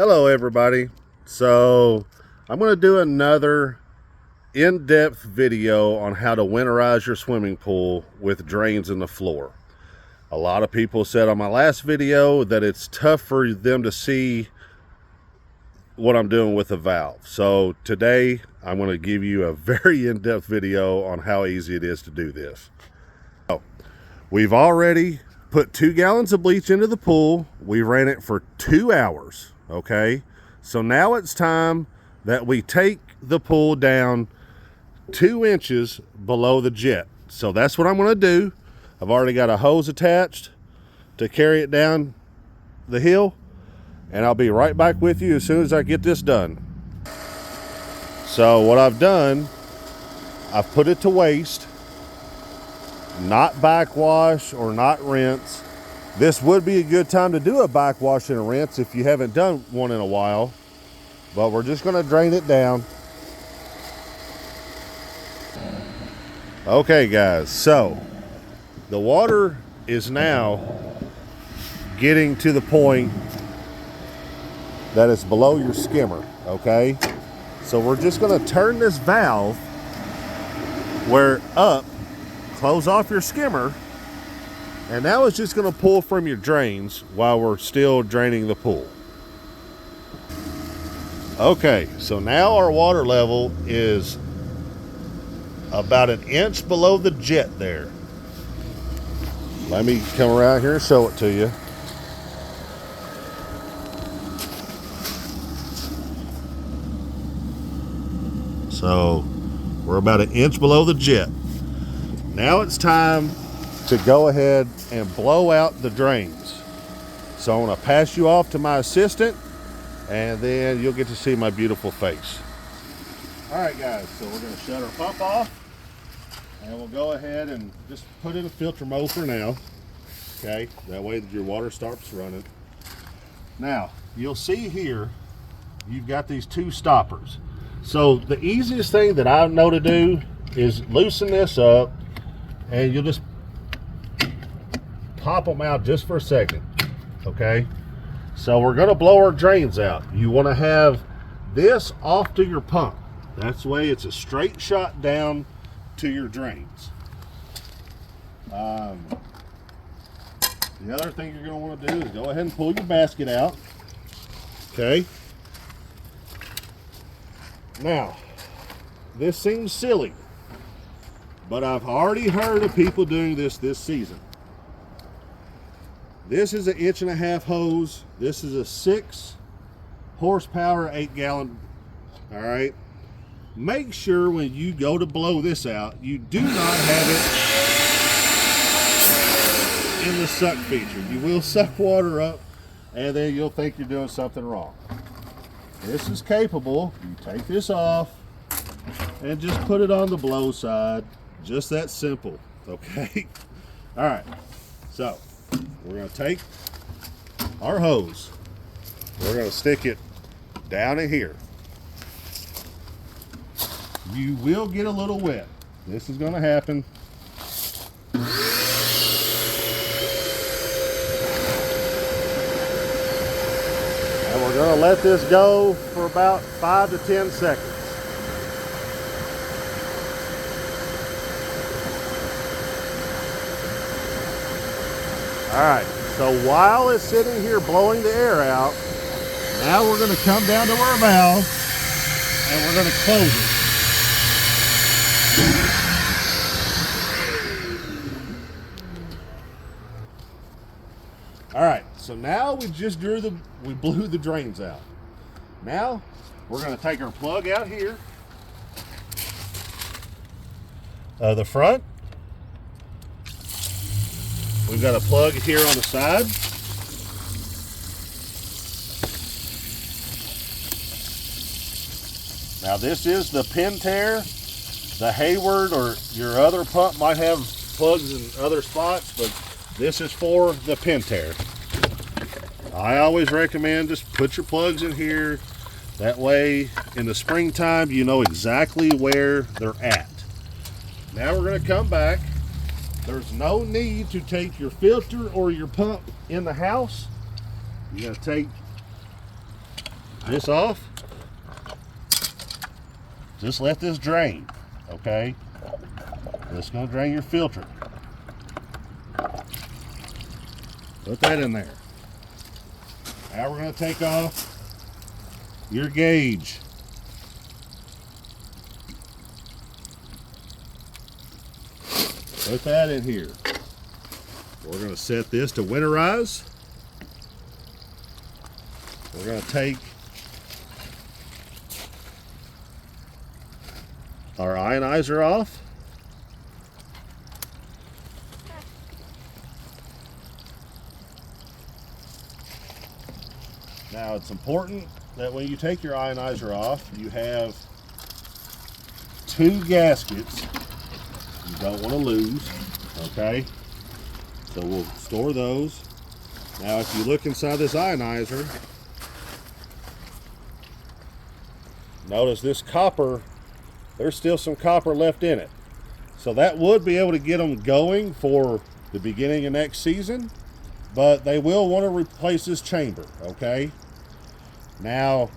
Hello everybody. So I'm going to do another in-depth video on how to winterize your swimming pool with drains in the floor. A lot of people said on my last video that it's tough for them to see what I'm doing with the valve. So today I'm going to give you a very in-depth video on how easy it is to do this. So, we've already put 2 gallons of bleach into the pool. We ran it for 2 hours. Okay, so now it's time that we take the pool down 2 inches below the jet. So that's what I'm going to do. I've already got a hose attached to carry it down the hill, and I'll be right back with you as soon as I get this done. So what I've done, I've put it to waste, not backwash or not rinse. This would be a good time to do a backwash and a rinse if you haven't done one in a while, but we're just going to drain it down. Okay guys, so the water is now getting to the point that it's below your skimmer. Okay, so we're just going to turn this valve where up, close off your skimmer, and now it's just going to pull from your drains while we're still draining the pool. Okay, so now our water level is about 1 inch below the jet there. Let me come around here and show it to you. So we're about 1 inch below the jet. Now it's time to go ahead and blow out the drains. So I'm going to pass you off to my assistant, and then you'll get to see my beautiful face. All right guys, so we're going to shut our pump off, and we'll go ahead and just put in a filter mode for now. Okay, that way your water starts running. Now you'll see here you've got these 2 stoppers. So the easiest thing that I know to do is loosen this up, and you'll just pop them out just for a second. Okay, so we're going to blow our drains out. You want to have this off to your pump. That's the way it's a straight shot down to your drains. The other thing you're going to want to do is go ahead and pull your basket out. Okay, now this seems silly, but I've already heard of people doing this season. This is an 1.5 inch hose. This is a 6 horsepower, 8 gallon. All right. Make sure when you go to blow this out, you do not have it in the suck feature. You will suck water up, and then you'll think you're doing something wrong. This is capable. You take this off and just put it on the blow side. Just that simple. Okay. All right. So we're going to take our hose. We're going to stick it down in here. You will get a little wet. This is going to happen. And we're going to let this go for about 5 to 10 seconds. All right, so while it's sitting here blowing the air out, now we're going to come down to our valve and we're going to close it. All right, so now we just blew the drains out. Now we're going to take our plug out here, the front. We've got a plug here on the side. Now this is the Pentair. The Hayward or your other pump might have plugs in other spots, but this is for the Pentair. I always recommend just put your plugs in here. That way in the springtime you know exactly where they're at. Now we're going to come back. There's no need to take your filter or your pump in the house. You're going to take this off. Just let this drain, okay? This is going to drain your filter. Put that in there. Now we're going to take off your gauge. Put that in here. We're going to set this to winterize. We're going to take our ionizer off. Now it's important that when you take your ionizer off, you have 2 gaskets you don't want to lose, okay? So we'll store those. Now if you look inside this ionizer, notice this copper, there's still some copper left in it. So that would be able to get them going for the beginning of next season, but they will want to replace this chamber, okay? Now,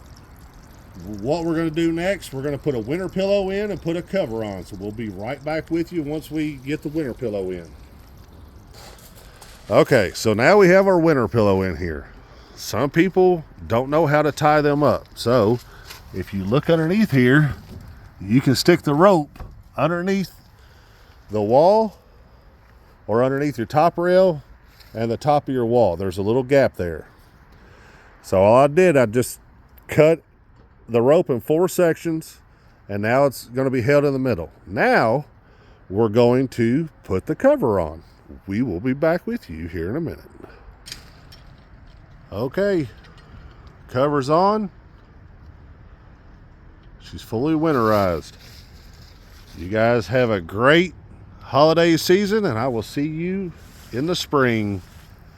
what we're going to do next, we're going to put a winter pillow in and put a cover on. So we'll be right back with you once we get the winter pillow in. Okay, so now we have our winter pillow in here. Some people don't know how to tie them up. So if you look underneath here, you can stick the rope underneath the wall or underneath your top rail and the top of your wall. There's a little gap there. So all I did, I just cut the rope in 4 sections, and now it's going to be held in the middle. Now we're going to put the cover on. We will be back with you here in a minute. Okay, cover's on. She's fully winterized. You guys have a great holiday season, and I will see you in the spring.